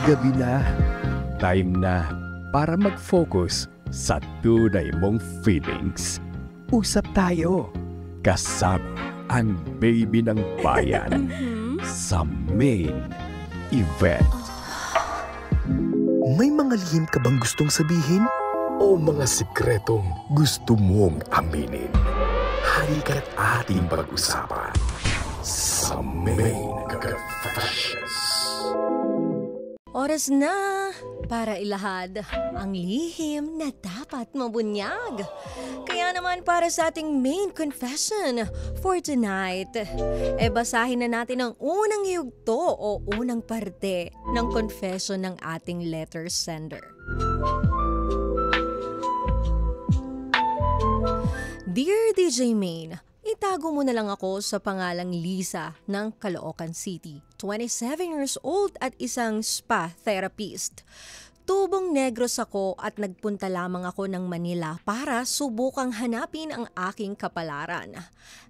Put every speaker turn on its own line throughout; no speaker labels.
Gabi na, time na para mag-focus sa tunay mong feelings. Usap tayo, kasama ang baby ng bayan sa main event.
May mga lihim ka bang gustong sabihin? O mga sikretong gusto mong aminin? Halika't ating pag-usapan sa Main Confessions.
Oras na para ilahad ang lihim na dapat mabunyag. Kaya naman para sa ating main confession for tonight, basahin na natin ang unang yugto o unang parte ng confession ng ating letter sender. Dear DJ Main, itago mo na lang ako sa pangalang Lisa ng Caloocan City, 27 years old at isang spa therapist. Tubong Negros ako at nagpunta lamang ako ng Manila para subukang hanapin ang aking kapalaran.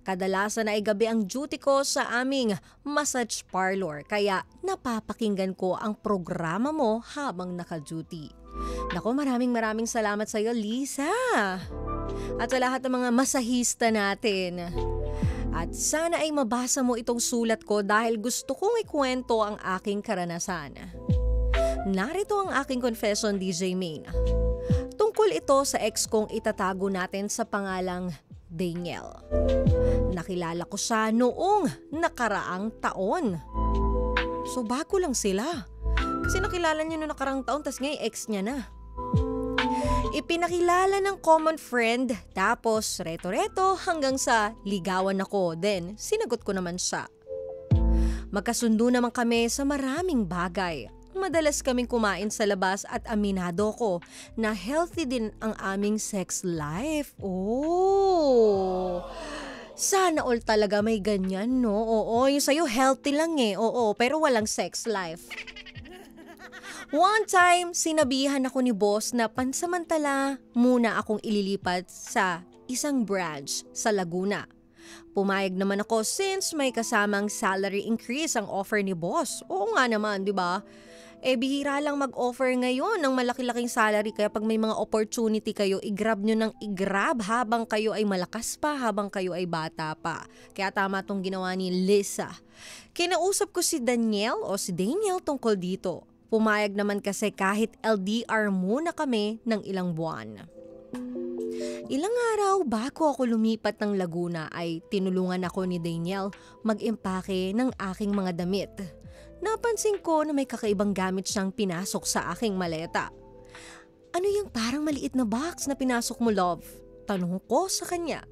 Kadalasan ay gabi ang duty ko sa aming massage parlor kaya napapakinggan ko ang programa mo habang naka-duty. Naku, maraming salamat sa iyo, Lisa. At sa lahat ng mga masahista natin. At sana ay mabasa mo itong sulat ko dahil gusto kong ikwento ang aking karanasan. Narito ang aking confession, DJ Main. Tungkol ito sa ex kong itatago natin sa pangalang Daniel. Nakilala ko siya noong nakaraang taon. So bago lang sila. Kasi nakilala niya noong nakaraang taon, tas ngayon ex niya na. Ipinakilala ng common friend, tapos reto-reto hanggang sa ligawan ako, then sinagot ko naman siya. Magkasundo naman kami sa maraming bagay. Madalas kaming kumain sa labas at aminado ko na healthy din ang aming sex life. Oh! Sana all talaga may ganyan, no? Oo, yung sa'yo healthy lang eh. Oo, pero walang sex life. One time, sinabihan ako ni boss na pansamantala muna akong ililipat sa isang branch sa Laguna. Pumayag naman ako since may kasamang salary increase ang offer ni boss. Oo nga naman, di ba? Bihira lang mag-offer ngayon ng malaki-laking salary kaya pag may mga opportunity kayo, i-grab nyo ng i-grab habang kayo ay malakas pa, habang kayo ay bata pa. Kaya tama tong ginawa ni Lisa. Kinausap ko si Daniel tungkol dito. Pumayag naman kasi kahit LDR muna kami ng ilang buwan. Ilang araw bago ako lumipat ng Laguna ay tinulungan ako ni Daniel mag-impake ng aking mga damit. Napansin ko na may kakaibang gamit siyang pinasok sa aking maleta. Ano yung parang maliit na box na pinasok mo, love? Tanong ko sa kanya.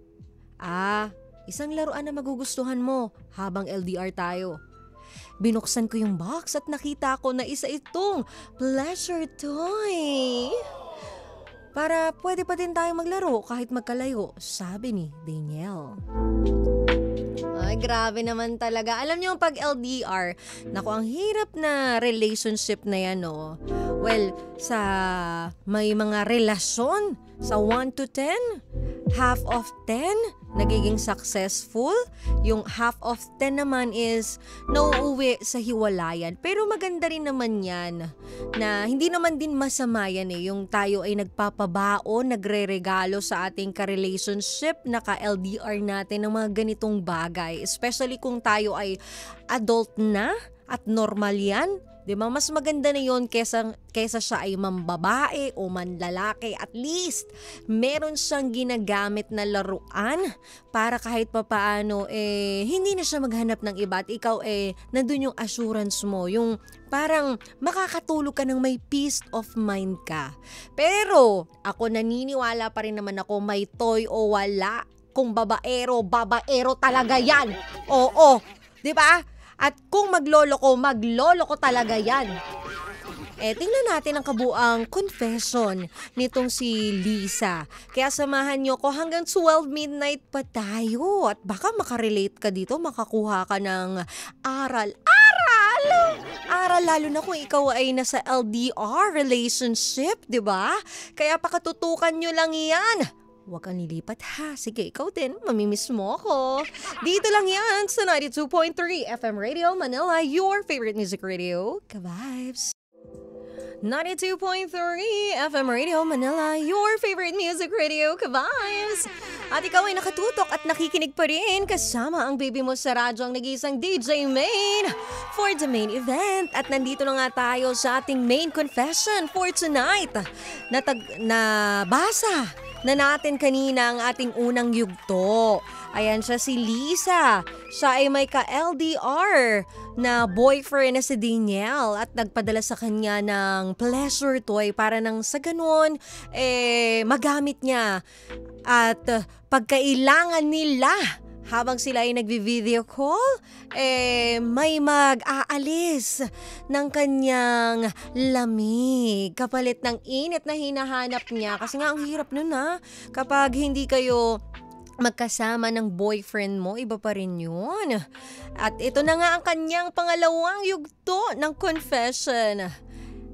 Isang laruan na magugustuhan mo habang LDR tayo. Binuksan ko yung box at nakita ko na isa itong pleasure toy. Para pwede pa din tayo maglaro kahit magkalayo, sabi ni Daniel. Ay, grabe naman talaga. Alam niyo pag LDR, naku, ang hirap na relationship na yan, no? Well, sa may mga relasyon, sa 1 to 10, half of 10, nagiging successful. Yung half of 10 naman is nauuwi sa hiwalayan. Pero maganda rin naman yan na hindi naman din masama yan eh. Yung tayo ay nagpapabaon, nagre-regalo sa ating ka-relationship, naka-LDR natin ng mga ganitong bagay. Especially kung tayo ay adult na at normal yan. Diba? Mas maganda na yon kesa siya ay mambabae o manlalaki. At least, meron siyang ginagamit na laruan para kahit papaano, hindi na siya maghanap ng iba. At ikaw, nandun yung assurance mo. Yung parang makakatulog ka ng may peace of mind ka. Pero, ako naniniwala pa rin naman ako may toy o wala. Kung babaero talaga yan. Oo, diba? At kung maglolo ko talaga yan. Tingnan natin ang kabuang confession nitong si Lisa. Kaya samahan nyo ko hanggang 12 midnight pa tayo. At baka makarelate ka dito, makakuha ka ng aral. Aral lalo na kung ikaw ay nasa LDR relationship, di ba? Kaya pakatutukan nyo lang yan. Huwag kang nilipat ha. Sige, ikaw din. Mamimiss mo ako. Dito lang yan sa 92.3 FM Radio Manila, your favorite music radio. Ka-vibes! 92.3 FM Radio Manila, your favorite music radio, ka-vibes! At ikaw ay nakatutok at nakikinig pa rin kasama ang baby mo sa radyo, ang nag-iisang DJ Main for the main event. At nandito na nga tayo sa ating main confession for tonight. Nabasa na natin kanina ang ating unang yugto. Ayan siya, si Lisa. Siya ay may ka-LDR na boyfriend na si Daniel at nagpadala sa kanya ng pleasure toy para nang sa ganun, magamit niya. At pagkailangan nila, habang sila ay nagvi-video call, may mag-aalis ng kanyang lamig kapalit ng init na hinahanap niya. Kasi nga ang hirap nun kapag hindi kayo magkasama ng boyfriend mo, iba pa rin yun. At ito na nga ang kanyang pangalawang yugto ng confession.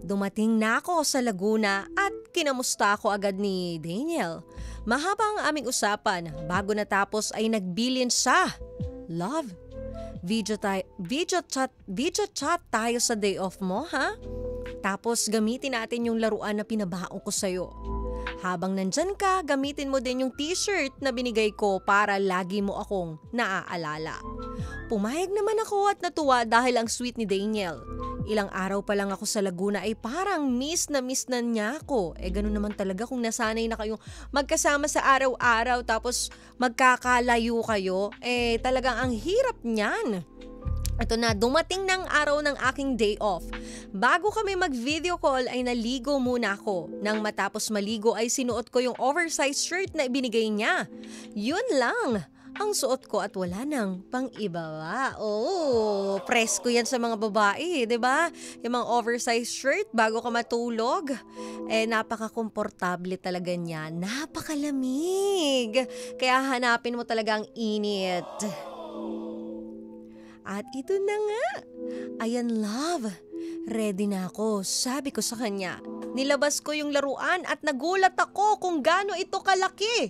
Dumating na ako sa Laguna at kinamusta ako agad ni Daniel. Mahaba ang aming usapan. Bago natapos ay nagbilin siya. Love, video chat tayo sa day off mo, ha? Tapos gamitin natin yung laruan na pinabaon ko sa'yo. Habang nandyan ka, gamitin mo din yung t-shirt na binigay ko para lagi mo akong naaalala. Pumayag naman ako at natuwa dahil ang sweet ni Daniel. Ilang araw pa lang ako sa Laguna ay parang miss na niya ako. Ganun naman talaga kung nasanay na kayong magkasama sa araw-araw tapos magkakalayo kayo. Talagang ang hirap niyan. Ito na, dumating ng araw ng aking day off. Bago kami mag-video call ay naligo muna ako. Nang matapos maligo ay sinuot ko yung oversized shirt na ibinigay niya. Yun lang ang suot ko at wala nang pang-iba. Oh, presko yan sa mga babae, 'di ba? Yung mga oversized shirt bago ka matulog. Napaka-komportable talaga niya. Napakalamig. Kaya hanapin mo talaga ang init. At ito na nga. Ayan, love. Ready na ako, sabi ko sa kanya. Nilabas ko yung laruan at nagulat ako kung gaano ito kalaki.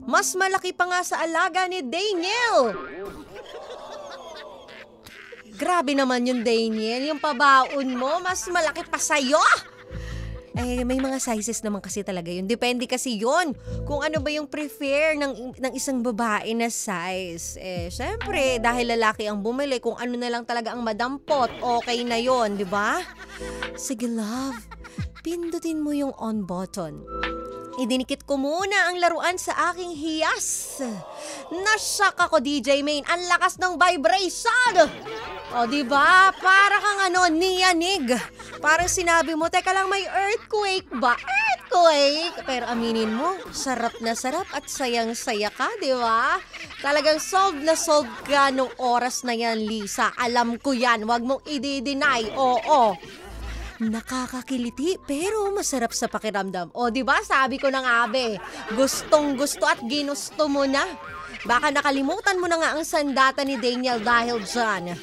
Mas malaki pa nga sa alaga ni Daniel. Grabe naman yung Daniel, yung pabaon mo, mas malaki pa sa'yo. May mga sizes naman kasi talaga yun. Depende kasi yun kung ano ba yung prefer ng isang babae na size. Syempre, dahil lalaki ang bumili, kung ano na lang talaga ang madampot, okay na yun, di ba? Sige, love. Pindutin mo yung on button. Idinikit ko muna ang laruan sa aking hiyas. Nashock ako, DJ Main. Ang lakas ng vibration! O, diba? Para kang niyanig. Parang sinabi mo, teka lang, may earthquake ba? Earthquake! Pero aminin mo, sarap na sarap at sayang-saya ka, diba? Talagang solve na solve ka nung oras na yan, Lisa. Alam ko yan. Huwag mong i-deny. Oo. Nakakakiliti pero masarap sa pakiramdam. O, diba? Sabi ko na nga, be. Gustong-gusto at ginusto mo na. Baka nakalimutan mo na nga ang sandata ni Daniel dahil dyan.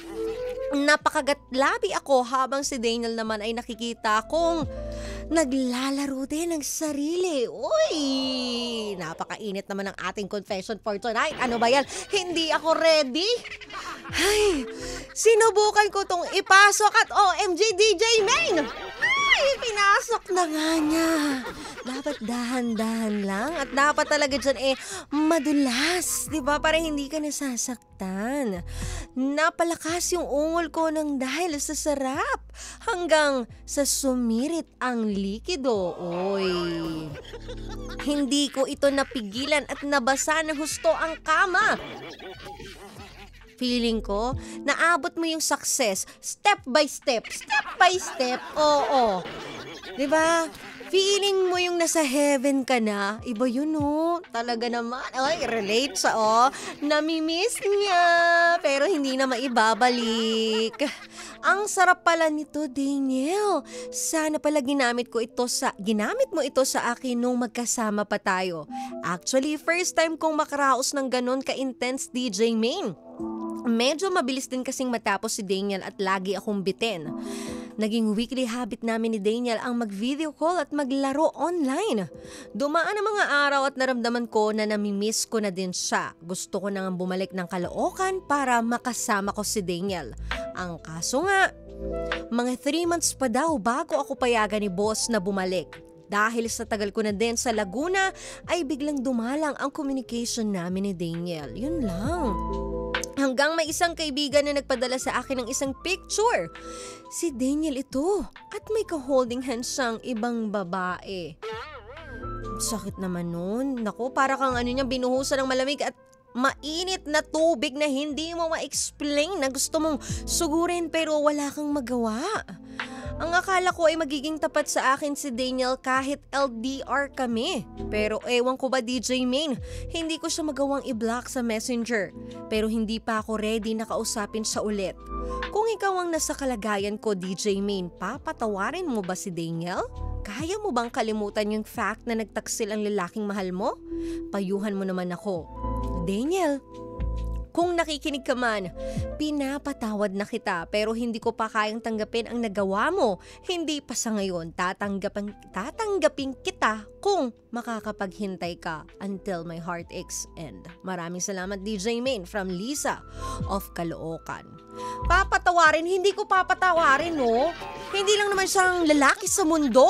Napakagatlabi ako habang si Daniel naman ay nakikita kong naglalaro din ng sarili. Uy! Napakainit naman ang ating confession for tonight. Ano ba yan? Hindi ako ready? Ay, sinubukan ko tong ipasok at OMG DJ Main! Ay, pinasok na nga niya. Dapat dahan-dahan lang at dapat talaga dyan madulas. Diba? Para hindi ka nasasaktan. Napalakas yung ungol ko ng dahil sa sarap. Hanggang sa sumirit ang likido. Oy. Hindi ko ito napigilan at nabasa na husto ang kama. Feeling ko, naabot mo yung success step by step. Step by step, oo. Diba? Feeling mo yung nasa heaven ka na. Iba yun, Talaga naman. Ay, relate sa, namimiss niya. Pero hindi na maibabalik. Ang sarap pala nito, Daniel. Sana pala ginamit mo ito sa akin nung magkasama pa tayo. Actually, first time kong makaraos ng ganun ka-intense, DJ Main. Medyo mabilis din kasing matapos si Daniel at lagi akong bitin. Naging weekly habit namin ni Daniel ang mag-video call at maglaro online. Dumaan ang mga araw at naramdaman ko na namimiss ko na din siya. Gusto ko nang bumalik ng Caloocan para makasama ko si Daniel. Ang kaso nga, Mga 3 months pa daw bago ako payagan ni boss na bumalik. Dahil sa tagal ko na din sa Laguna ay biglang dumalang ang communication namin ni Daniel. Yun lang. Hanggang may isang kaibigan na nagpadala sa akin ng isang picture. Si Daniel ito at may ka-holding hands siyang ibang babae. Sakit naman nun. Naku, para kang niya binuhusan ng malamig at mainit na tubig na hindi mo ma-explain na gusto mong sugurin pero wala kang magawa. Ang akala ko ay magiging tapat sa akin si Daniel kahit LDR kami. Pero ewan ko ba DJ Main, hindi ko siya magawang i-block sa messenger. Pero hindi pa ako ready na kausapin siya ulit. Kung ikaw ang nasa kalagayan ko DJ Main, papatawarin mo ba si Daniel? Kaya mo bang kalimutan yung fact na nagtaksil ang lalaking mahal mo? Payuhan mo naman ako. Daniel, kung nakikinig ka man, pinapatawad na kita pero hindi ko pa kayang tanggapin ang nagawa mo. Hindi pa sa ngayon, tatanggapin kita kung makakapaghintay ka until my heartaches end. Maraming salamat DJ Main from Lisa of Caloocan. Papatawarin, hindi ko papatawarin no. Hindi lang naman siyang lalaki sa mundo.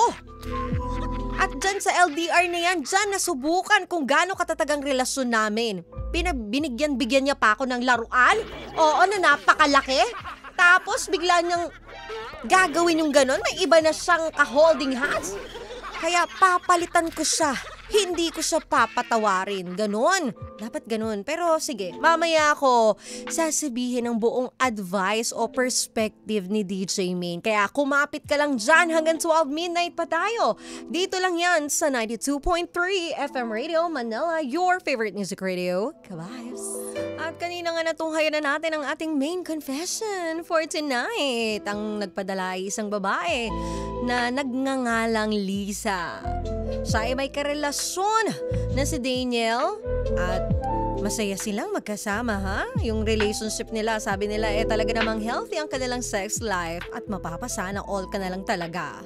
At dyan sa LDR na yan, dyan nasubukan kung gaano katatag ang relasyon namin. Binigyan-bigyan niya pa ako ng laruan. Oo, na napakalaki. Tapos bigla niyang gagawin yung ganon. May iba na siyang ka-holding hands. Kaya papalitan ko siya. Hindi ko siya papatawarin. Ganon. Dapat ganon. Pero sige, mamaya ako sasabihin ang buong advice o perspective ni DJ Main. Kaya kumapit ka lang dyan hanggang 12 midnight pa tayo. Dito lang yan sa 92.3 FM Radio Manila, your favorite music radio. Kabayos. At kanina nga natunghayan na natin ang ating main confession for tonight. Ang nagpadala ay isang babae na nagngangalang Lisa. Siya ay may karelasyon na si Daniel at masaya silang magkasama ha. Yung relationship nila, sabi nila talaga namang healthy ang kanilang sex life at mapapasana all ka na lang talaga.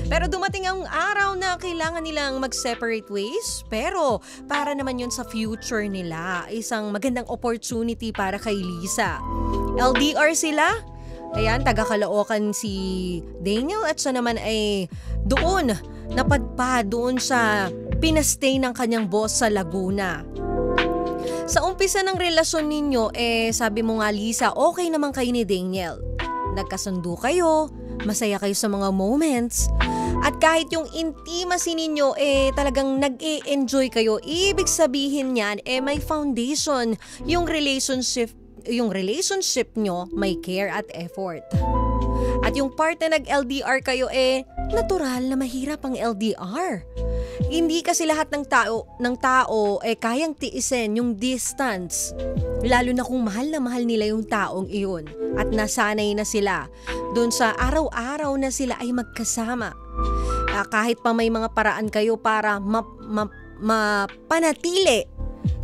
Pero dumating ang araw na kailangan nilang mag-separate ways. Pero para naman yun sa future nila, isang magandang opportunity para kay Lisa. LDR sila. Ayan, taga-Caloocan si Daniel at siya naman ay doon, napadpad doon sa pinastay ng kanyang boss sa Laguna. Sa umpisa ng relasyon ninyo, sabi mo nga Lisa, okay naman kayo ni Daniel. Nagkasundo kayo, masaya kayo sa mga moments, at kahit yung intimacy ninyo, talagang nag-e-enjoy kayo. Ibig sabihin yan, may foundation yung relationship nyo, may care at effort. At yung part na nag-LDR kayo, natural na mahirap ang LDR. Hindi kasi lahat ng tao kayang tiisin yung distance. Lalo na kung mahal na mahal nila yung taong iyon at nasanay na sila doon sa araw-araw na sila ay magkasama. Kahit pa may mga paraan kayo para mapanatili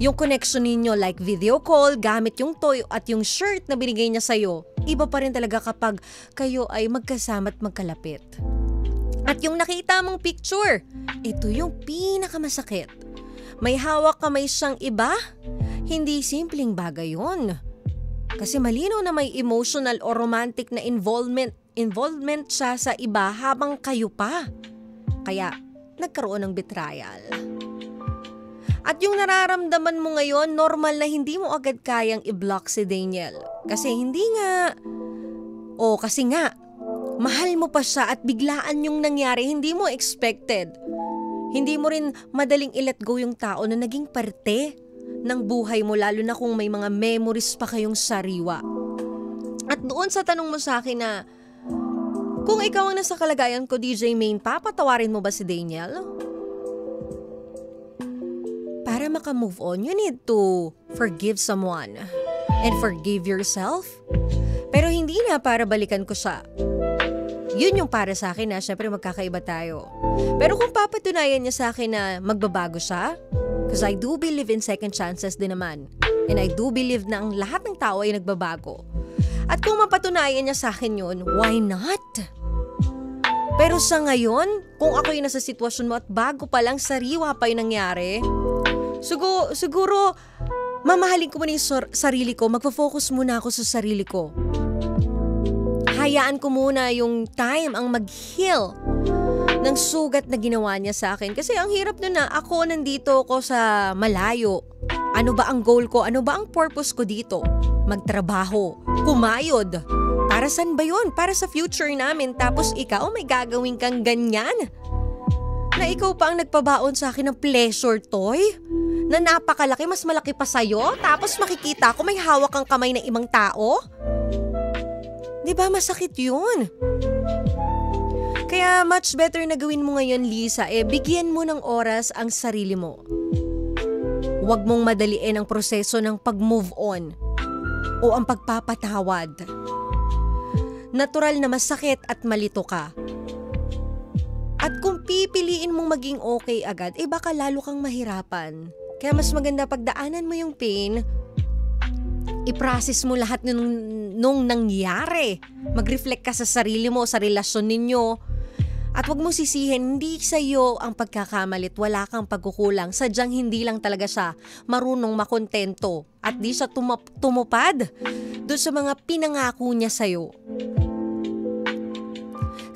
yung connection ninyo like video call, gamit yung toy at yung shirt na binigay niya sa'yo, iba pa rin talaga kapag kayo ay magkasama at magkalapit. At yung nakita mong picture, ito yung pinakamasakit. May hawak kamay siyang iba? Hindi simpleng bagay yun. Kasi malinaw na may emotional o romantic na involvement siya sa iba habang kayo pa. Kaya nagkaroon ng betrayal. At yung nararamdaman mo ngayon, normal na hindi mo agad kayang i-block si Daniel. Kasi mahal mo pa siya at biglaan yung nangyari, hindi mo expected. Hindi mo rin madaling i-let go yung tao na naging parte ng buhay mo, lalo na kung may mga memories pa kayong sariwa. At doon sa tanong mo sa akin na, kung ikaw ang nasa kalagayan ko, DJ Main, papatawarin mo ba si Daniel? Para maka-move on, you need to forgive someone and forgive yourself. Pero hindi na para balikan ko siya. Yun yung para sa akin na syempre magkakaiba tayo. Pero kung papatunayan niya sa akin na magbabago siya, because I do believe in second chances din naman. And I do believe na ang lahat ng tao ay nagbabago. At kung mapatunayan niya sa akin yun, why not? Pero sa ngayon, kung ako yung nasa sitwasyon mo at bago pa lang sariwa pa yung nangyari, siguro mamahalin ko muna yung sarili ko, magpo-focus muna ako sa sarili ko. Hahayaan ko muna yung time ang mag-heal ng sugat na ginawa niya sa akin. Kasi ang hirap nun na ako nandito ko sa malayo. Ano ba ang goal ko? Ano ba ang purpose ko dito? Magtrabaho, kumayod. Para saan ba yun? Para sa future namin. Tapos ikaw may gagawin kang ganyan? Na ikaw pa ang nagpabaon sa akin ng pleasure toy? Na napakalaki, mas malaki pa sa'yo? Tapos makikita ko may hawak kang kamay ng ibang tao? Diba masakit yun? Kaya much better na gawin mo ngayon, Lisa, bigyan mo ng oras ang sarili mo. Huwag mong madaliin ang proseso ng pag-move on o ang pagpapatawad. Natural na masakit at malito ka. At kung pipiliin mong maging okay agad, baka lalo kang mahirapan. Kaya mas maganda pagdaanan mo yung pain, i-process mo lahat nung nangyari. Mag-reflect ka sa sarili mo, sa relasyon ninyo. At huwag mo sisihin, hindi sa iyo ang pagkakamalit, wala kang pagkukulang. Sadyang hindi lang talaga siya marunong makontento at di siya tumupad doon sa mga pinangako niya sa'yo.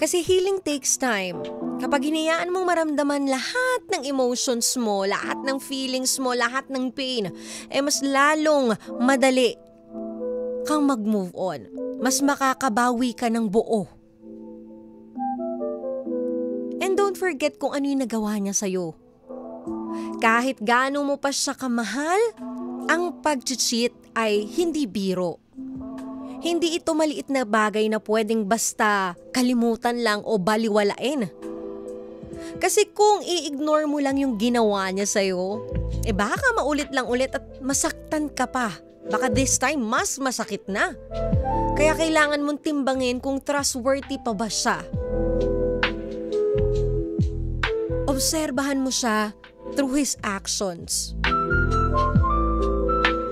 Kasi healing takes time. Kapag hinayaan mong maramdaman lahat ng emotions mo, lahat ng feelings mo, lahat ng pain, mas lalong madali kang mag-move on. Mas makakabawi ka ng buo. And don't forget kung ano yung nagawa niya sa'yo. Kahit gaano mo pa siya kamahal, ang pag-cheat ay hindi biro. Hindi ito maliit na bagay na pwedeng basta kalimutan lang o baliwalain. Kasi kung i-ignore mo lang yung ginawa niya sa'yo, baka maulit lang ulit at masaktan ka pa. Baka this time mas masakit na. Kaya kailangan mong timbangin kung trustworthy pa ba siya. Obserbahan mo siya through his actions.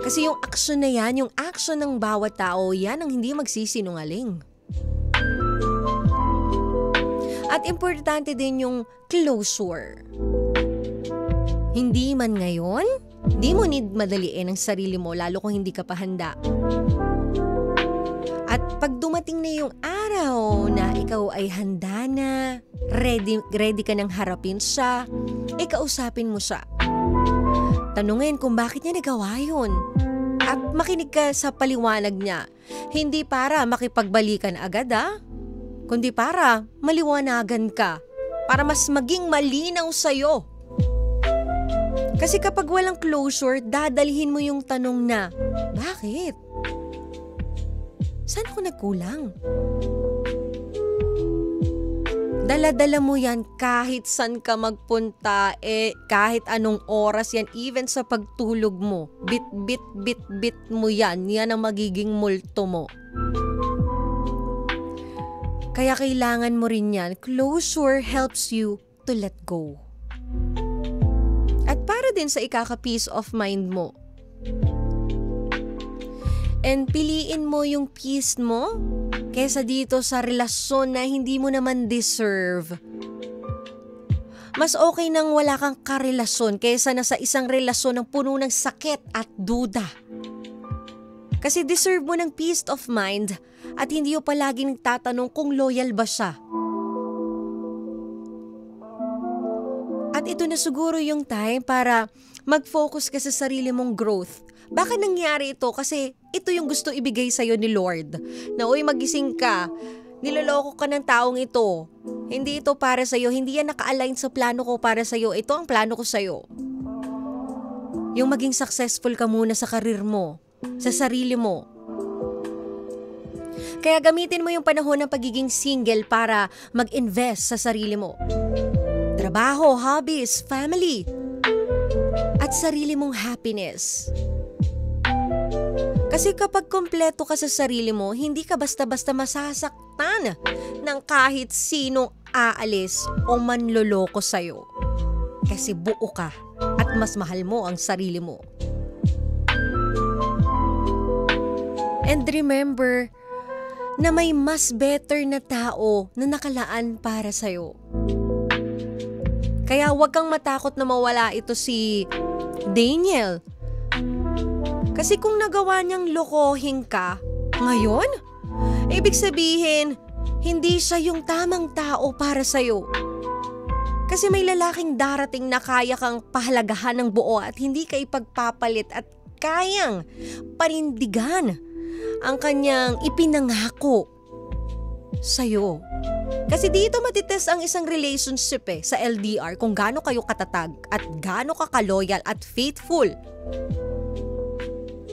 Kasi yung action na yan, yung action ng bawat tao, yan ang hindi magsisinungaling. At importante din yung closure. Hindi man ngayon, di mo need madaliin ang sarili mo lalo kung hindi ka pa handa. At pag dumating na yung araw na ikaw ay handa na, ready ka nang harapin siya, kausapin mo siya. Tanungin kung bakit niya nagawa yun. At makinig ka sa paliwanag niya. Hindi para makipagbalikan agad kundi para maliwanagan ka. Para mas maging malinaw sa'yo. Kasi kapag walang closure, dadalhin mo yung tanong na, bakit? Saan ako nagkulang? Dala-dala mo yan kahit saan ka magpunta, kahit anong oras yan, even sa pagtulog mo. Bit mo yan. Yan ang magiging multo mo. Kaya kailangan mo rin yan. Closure helps you to let go. At para din sa ikaka-peace of mind mo. And piliin mo yung peace mo kesa dito sa relasyon na hindi mo naman deserve. Mas okay nang wala kang karelasyon kesa na sa isang relasyon ng puno ng sakit at duda. Kasi deserve mo ng peace of mind at hindi mo palaging nagtatanong kung loyal ba siya. At ito na siguro yung time para mag-focus ka sa sarili mong growth. Baka nangyari ito kasi ito yung gusto ibigay sa'yo ni Lord. Na uy, magising ka, niloloko ka ng taong ito. Hindi ito para sa'yo, hindi yan naka-align sa plano ko para sa'yo. Ito ang plano ko sa'yo. Yung maging successful ka muna sa karir mo, sa sarili mo. Kaya gamitin mo yung panahon ng pagiging single para mag-invest sa sarili mo. Trabaho, hobbies, family, at sarili mong happiness. Kasi kapag kompleto ka sa sarili mo, hindi ka basta-basta masasaktan ng kahit sinong aalis o manloloko sa'yo. Kasi buo ka at mas mahal mo ang sarili mo. And remember na may mas better na tao na nakalaan para sa'yo. Kaya huwag kang matakot na mawala ito si Daniel. Kasi kung nagawa niyang lokohin ka ngayon, Ibig sabihin, hindi siya yung tamang tao para sa'yo. Kasi may lalaking darating na kaya kang pahalagahan ng buo at hindi ka ipagpapalit at kayang panindigan ang kanyang ipinangako sa'yo. Kasi dito matitest ang isang relationship sa LDR kung gaano kayo katatag at gaano ka kaloyal at faithful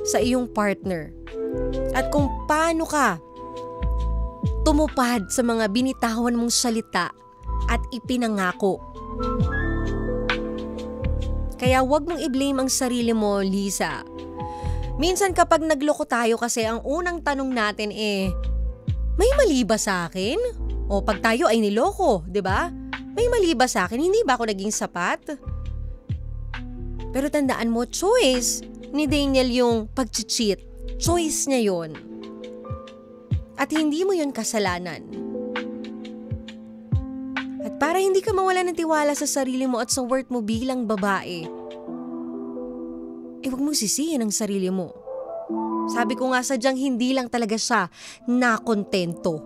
sa iyong partner. At kung paano ka tumupad sa mga binitawan mong salita at ipinangako. Kaya wag mong i-blame ang sarili mo, Lisa. Minsan kapag nagloko tayo kasi ang unang tanong natin may mali ba sa akin? O pag tayo ay niloko, 'di ba? May mali ba sa akin? Hindi ba ako naging sapat? Pero tandaan mo, choice ni Daniel yung pag-cheat. Choice niya yon. At hindi mo yon kasalanan. At para hindi ka mawala ng tiwala sa sarili mo at sa worth mo bilang babae, huwag mong sisihin ang sarili mo. Sabi ko nga sadyang hindi lang talaga siya nakontento.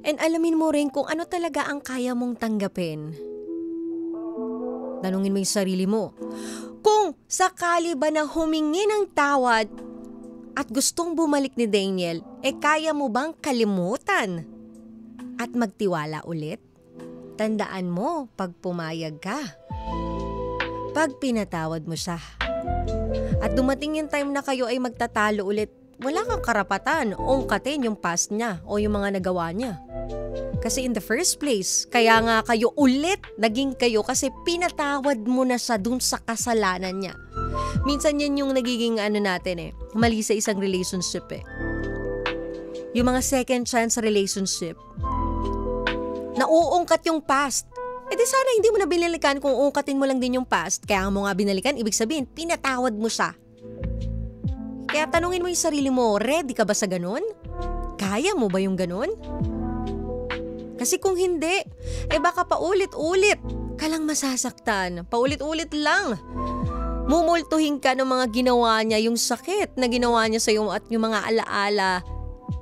And alamin mo rin kung ano talaga ang kaya mong tanggapin. Tanungin mo yung sarili mo. Kung sakali ba na humingi ng tawad at gustong bumalik ni Daniel, kaya mo bang kalimutan at magtiwala ulit? Tandaan mo pag pumayag ka, pag pinatawad mo siya, at dumating yung time na kayo ay magtatalo ulit, wala kang karapatan ungkatin yung past niya o yung mga nagawa niya. Kasi in the first place, kaya nga kayo ulit naging kayo kasi pinatawad mo na siya dun sa kasalanan niya. Minsan yan yung nagiging natin mali sa isang relationship Yung mga second chance relationship, nauungkat yung past. Di sana hindi mo na binalikan kung uungkatin mo lang din yung past. Kaya mo nga binalikan, ibig sabihin, pinatawad mo siya. Kaya tanungin mo yung sarili mo, ready ka ba sa ganun? Kaya mo ba yung ganun? Kasi kung hindi, baka paulit-ulit ka lang masasaktan. Paulit-ulit lang. Mumultuhin ka ng mga ginawa niya, yung sakit na ginawa niya sa'yo at yung mga alaala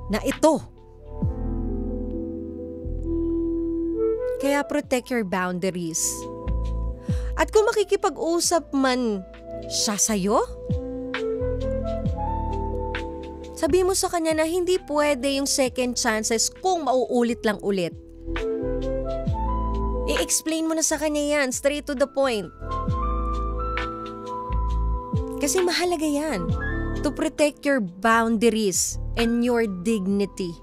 na ito. Kaya protect your boundaries. At kung makikipag-usap man siya sa'yo, sabihin mo sa kanya na hindi pwede yung second chances kung mauulit lang ulit. I-explain mo na sa kanya yan, straight to the point. Kasi mahalaga yan, to protect your boundaries and your dignity.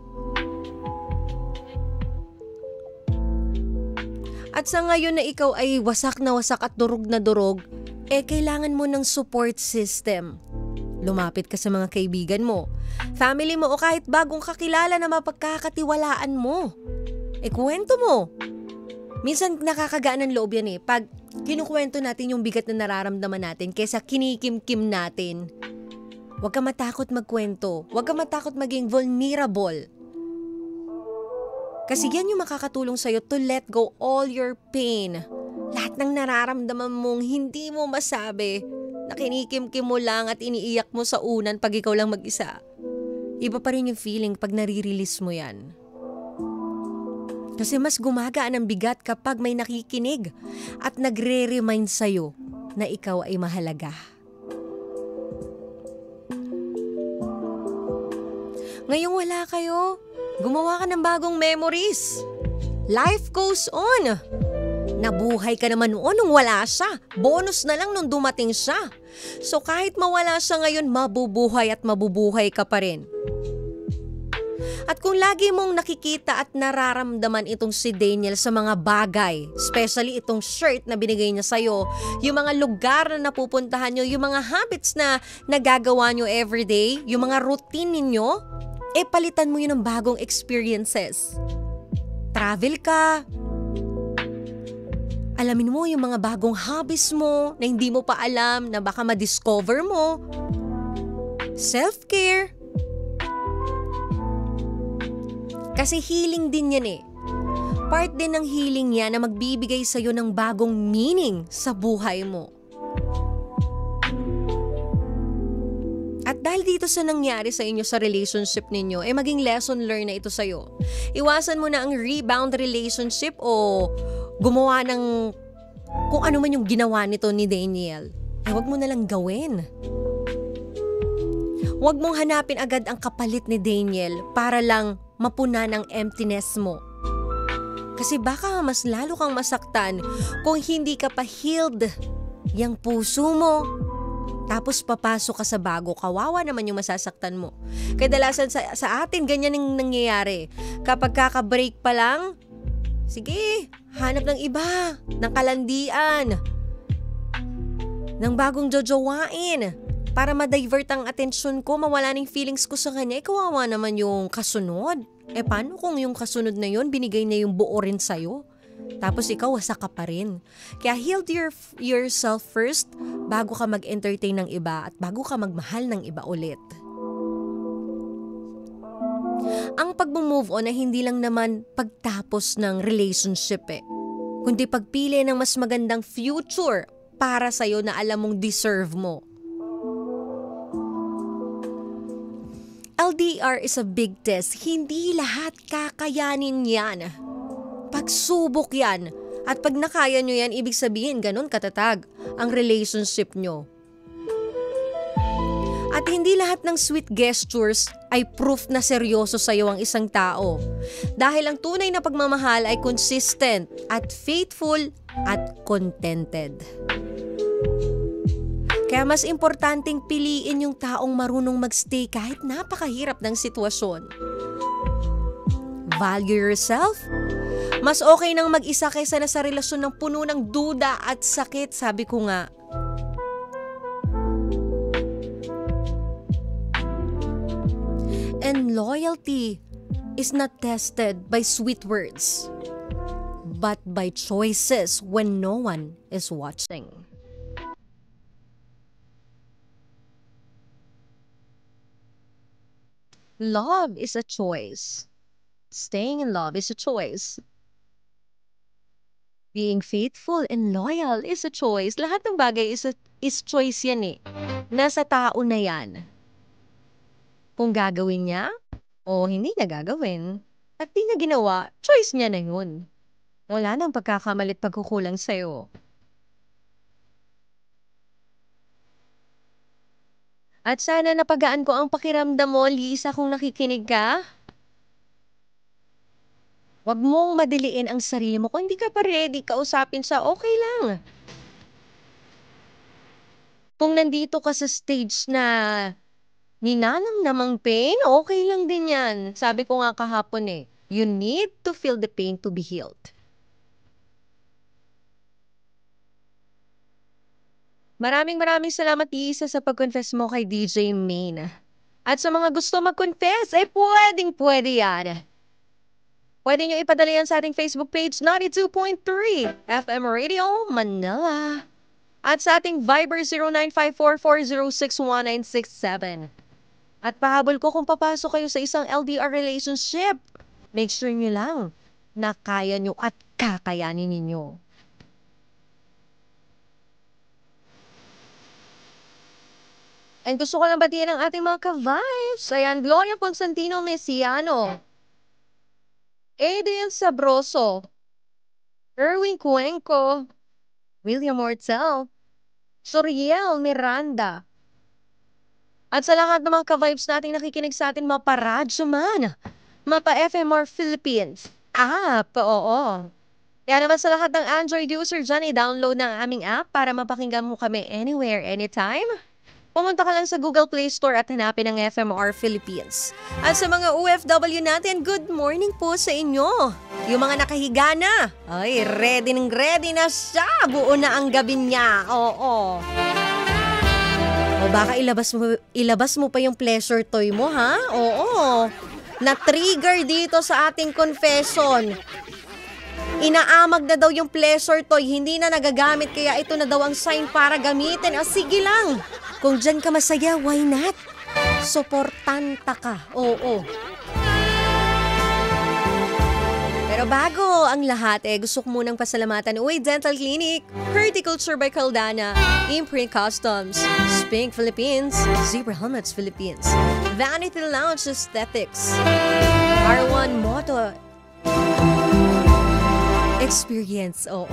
At sa ngayon na ikaw ay wasak na wasak at durog na durog, kailangan mo ng support system. Lumapit ka sa mga kaibigan mo, family mo o kahit bagong kakilala na mapagkakatiwalaan mo. Kwento mo. Minsan nakakagaan ng loob yan pag kinukwento natin yung bigat na nararamdaman natin kaysa kinikimkim natin. Huwag ka matakot magkwento. Huwag ka matakot maging vulnerable. Kasi yan yung makakatulong sa'yo to let go all your pain. Lahat ng nararamdaman mong hindi mo masabi, na kinikimkim mo lang at iniiyak mo sa unan pag ikaw lang mag-isa. Iba pa rin yung feeling pag nare-release mo yan. Kasi mas gumagaan ang bigat kapag may nakikinig at nagre-remind sa'yo na ikaw ay mahalaga. Ngayong wala kayo, gumawa ka ng bagong memories. Life goes on. Nabuhay ka naman noon nung wala siya. Bonus na lang nung dumating siya. So kahit mawala siya ngayon, mabubuhay at mabubuhay ka pa rin. At kung lagi mong nakikita at nararamdaman itong si Daniel sa mga bagay, especially itong shirt na binigay niya sa'yo, yung mga lugar na napupuntahan nyo, yung mga habits na nagagawa nyo everyday, yung mga routine ninyo, palitan mo yun ng bagong experiences. Travel ka. Alamin mo yung mga bagong hobbies mo na hindi mo pa alam na baka ma-discover mo. Self-care. Kasi healing din yan Part din ng healing yan na magbibigay sa'yo ng bagong meaning sa buhay mo. Dahil dito sa nangyari sa inyo sa relationship ninyo, maging lesson learned na ito sa'yo. Iwasan mo na ang rebound relationship o gumawa ng kung ano man yung ginawa nito ni Daniel. Huwag mo na lang gawin. Huwag mong hanapin agad ang kapalit ni Daniel para lang mapuna ng emptiness mo. Kasi baka mas lalo kang masaktan kung hindi ka pa healed yung puso mo. Tapos papasok ka sa bago, kawawa naman yung masasaktan mo. Kadalasan sa atin, ganyan ang nangyayari. Kapag kakabreak pa lang, sige, hanap ng iba, ng kalandian, ng bagong jojowain. Para ma-divert ang atensyon ko, mawala ng feelings ko sa kanya, kawawa naman yung kasunod. Paano kung yung kasunod na yun, binigay na yung buo rin sa'yo? Tapos ikaw, wasak ka pa rin. Kaya heal yourself first bago ka mag-entertain ng iba at bago ka magmahal ng iba ulit. Ang pag-move on ay hindi lang naman pagtapos ng relationship kundi pagpili ng mas magandang future para sa'yo na alam mong deserve mo. LDR is a big test. Hindi lahat kakayanin yan. Pagsubok yan. At pag nakaya nyo yan, ibig sabihin ganun katatag ang relationship nyo. At hindi lahat ng sweet gestures ay proof na seryoso sa'yo ang isang tao. Dahil ang tunay na pagmamahal ay consistent at faithful at contented. Kaya mas importanteng piliin yung taong marunong magstay kahit napakahirap ng sitwasyon. Value yourself. Mas okay nang mag-isa kaysa na sa relasyon ng puno ng duda at sakit, sabi ko nga. And loyalty is not tested by sweet words, but by choices when no one is watching. Love is a choice. Staying in love is a choice. Being faithful and loyal is a choice. Lahat ng bagay is choice yan Nasa tao na yan. Kung gagawin niya o hindi niya gagawin at di niya ginawa, choice niya na yun. Wala nang pagkakamalit pagkukulang sa'yo. At sana napagaan ko ang pakiramdam mo, Lisa, kung nakikinig ka. Huwag mong madiliin ang sarili mo. Kung hindi ka pa ready, kausapin siya, okay lang. Kung nandito ka sa stage na ninanam namang pain, okay lang din yan. Sabi ko nga kahapon you need to feel the pain to be healed. Maraming salamat, Isa, sa pag-confess mo kay DJ Maine. At sa mga gusto mag-confess, pwedeng-pwede yan. Pwede nyo ipadala yan sa ating Facebook page, 92.3 FM Radio Manila. At sa ating Viber 0954406197. At pahabol ko kung papasok kayo sa isang LDR relationship. Make sure nyo lang na kaya nyo at kakayanin ninyo. And gusto ko lang batiin ang ating mga ka-vibes. Ayan, Gloria Constantino Mesiano, Adrian Sabroso, Erwin Cuenco, William Mortel, Soriel Miranda. At sa lahat ng mga ka-vibes nating nakikinig sa atin, maparadyo man, mapa-FMR Philippines app, oo. Kaya naman sa lahat ng Android user dyan, i-download ng aming app para mapakinggan mo kami anywhere, anytime. Pumunta ka lang sa Google Play Store at hanapin ang FMR Philippines. At sa mga OFW natin, good morning po sa inyo. Yung mga nakahiga na, ay ready na siya. Buo na ang gabi niya. Oo. O baka ilabas mo pa yung pleasure toy mo, ha? Oo. Na-trigger dito sa ating confession. Inaamag na daw yung pleasure toy, hindi na nagagamit, kaya ito na daw ang sign para gamitin. Sige lang. Kung dyan ka masaya, why not? Suportanta ka. Oo. Pero bago ang lahat, gusto ko munang pasalamatan Uy Dental Clinic, Horticulture by Caldana, Imprint Customs, Spink Philippines, Zebra Helmets Philippines, Vanity Lounge Aesthetics, R1 Moto Experience, oo.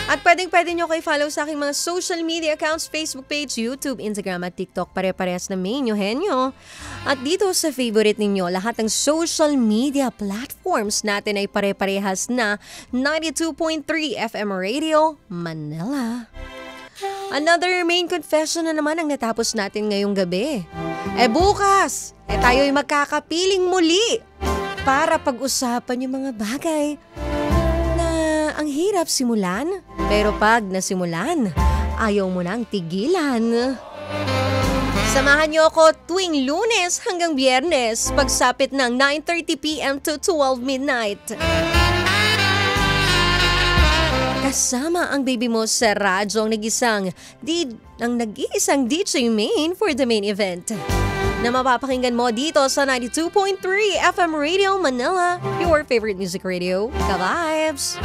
At pwede nyo kayo follow sa aking mga social media accounts, Facebook page, YouTube, Instagram at TikTok. Pare-parehas na main henyo. At dito sa favorite ninyo, lahat ng social media platforms natin ay pare-parehas na 92.3 FM Radio, Manila. Another main confession na naman ang natapos natin ngayong gabi. Bukas, tayo'y magkakapiling muli para pag-usapan yung mga bagay na ang hirap simulan, pero pag nasimulan, ayaw mo nang tigilan. Samahan niyo ako tuwing Lunes hanggang Biyernes, pagsapit ng 9:30 p.m. to 12 midnight. Kasama ang baby mo sa radyo ang nag-iisang DJ main for the main event na mapapakinggan mo dito sa 92.3 FM Radio Manila, your favorite music radio, Ka-Vibes.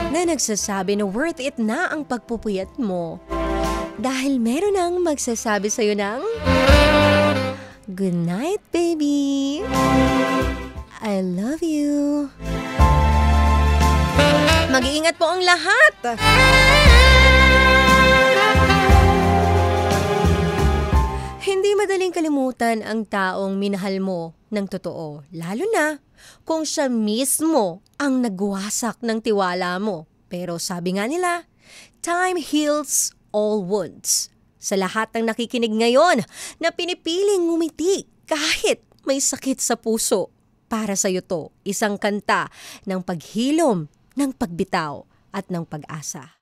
Na nagsasabi na worth it na ang pagpupuyat mo dahil meron nang magsasabi sa'yo ng good night, baby. I love you. Mag-iingat po ang lahat. Hindi madaling kalimutan ang taong minahal mo ng totoo, lalo na kung siya mismo ang nagwasak ng tiwala mo. Pero sabi nga nila, time heals all wounds. Sa lahat ng nakikinig ngayon na pinipiling ngumiti kahit may sakit sa puso, para sa iyo to, isang kanta ng paghilom, ng pagbitaw at ng pag-asa.